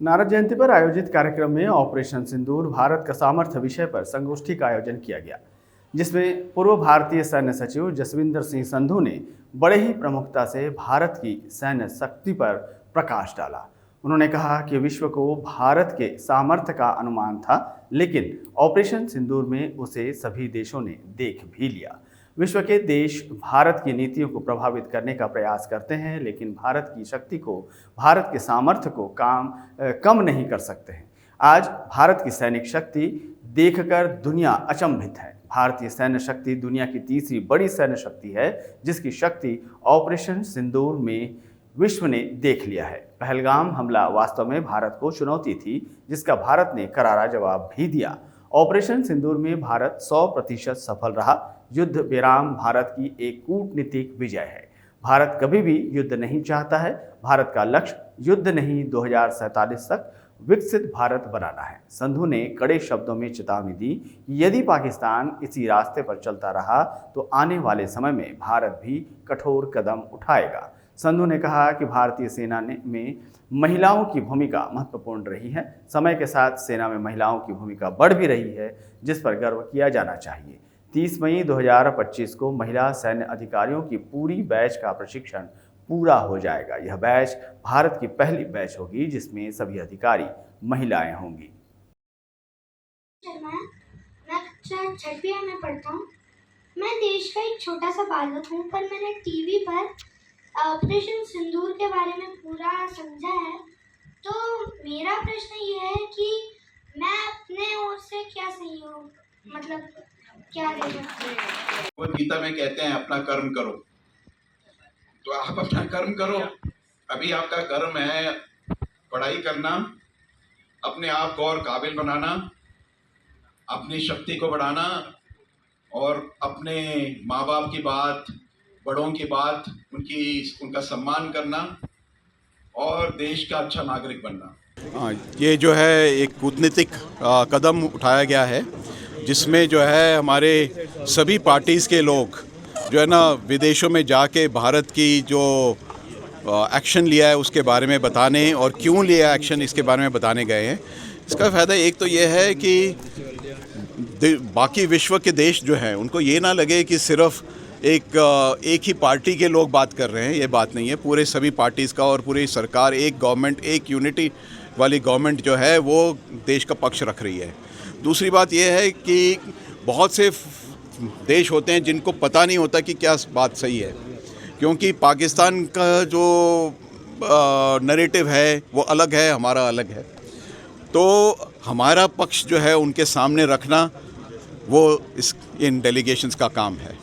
नारद जयंती पर आयोजित कार्यक्रम में ऑपरेशन सिंदूर भारत का सामर्थ्य विषय पर संगोष्ठी का आयोजन किया गया, जिसमें पूर्व भारतीय सैन्य सचिव जसविंदर सिंह संधू ने बड़े ही प्रमुखता से भारत की सैन्य शक्ति पर प्रकाश डाला। उन्होंने कहा कि विश्व को भारत के सामर्थ्य का अनुमान था, लेकिन ऑपरेशन सिंदूर में उसे सभी देशों ने देख भी लिया। विश्व के देश भारत की नीतियों को प्रभावित करने का प्रयास करते हैं, लेकिन भारत की शक्ति को, भारत के सामर्थ्य को कम नहीं कर सकते हैं। आज भारत की सैनिक शक्ति देखकर दुनिया अचंभित है। भारतीय सैन्य शक्ति दुनिया की तीसरी बड़ी सैन्य शक्ति है, जिसकी शक्ति ऑपरेशन सिंदूर में विश्व ने देख लिया है। पहलगाम हमला वास्तव में भारत को चुनौती थी, जिसका भारत ने करारा जवाब भी दिया। ऑपरेशन सिंदूर में भारत 100% सफल रहा। युद्ध विराम भारत की एक कूटनीतिक विजय है। भारत कभी भी युद्ध नहीं चाहता है। भारत का लक्ष्य युद्ध नहीं, 2047 तक विकसित भारत बनाना है। संधू ने कड़े शब्दों में चेतावनी दी कि यदि पाकिस्तान इसी रास्ते पर चलता रहा तो आने वाले समय में भारत भी कठोर कदम उठाएगा। संधू ने कहा कि भारतीय सेना में महिलाओं की भूमिका महत्वपूर्ण रही है। समय के साथ सेना में महिलाओं की भूमिका बढ़ भी रही है, जिस पर गर्व किया जाना चाहिए। 30 मई 2025 को महिला सैन्य अधिकारियों की पूरी बैच का प्रशिक्षण पूरा हो जाएगा। यह बैच भारत की पहली बैच होगी जिसमें सभी अधिकारी महिलाएं होंगी। मैं कक्षा छठवीं में पढ़ता हूँ। मैं देश का एक छोटा सा बालक हूँ, पर मैंने टीवी पर ऑपरेशन सिंदूर के बारे में पूरा समझा है। तो मेरा प्रश्न ये है कि मैं अपने ओर से क्या सहयोग, मतलब क्या दे सकती हूँ। वो गीता में कहते हैं अपना कर्म करो, तो आप अपना कर्म करो। अभी आपका कर्म है पढ़ाई करना, अपने आप को और काबिल बनाना, अपनी शक्ति को बढ़ाना और अपने माँ बाप की बात, बड़ों की बात, उनका सम्मान करना और देश का अच्छा नागरिक बनना। ये जो है एक कूटनीतिक कदम उठाया गया है, जिसमें जो है हमारे सभी पार्टीज़ के लोग जो है ना विदेशों में जाके भारत की जो एक्शन लिया है उसके बारे में बताने और क्यों लिया एक्शन इसके बारे में बताने गए हैं। इसका फ़ायदा एक तो ये है कि बाकी विश्व के देश जो हैं उनको ये ना लगे कि सिर्फ एक ही पार्टी के लोग बात कर रहे हैं। ये बात नहीं है, पूरे सभी पार्टीज़ का और पूरी सरकार, एक गवर्नमेंट, एक यूनिटी वाली गवर्नमेंट जो है वो देश का पक्ष रख रही है। दूसरी बात यह है कि बहुत से देश होते हैं जिनको पता नहीं होता कि क्या बात सही है, क्योंकि पाकिस्तान का जो नैरेटिव है वो अलग है, हमारा अलग है। तो हमारा पक्ष जो है उनके सामने रखना वो इन डेलीगेशंस का काम है।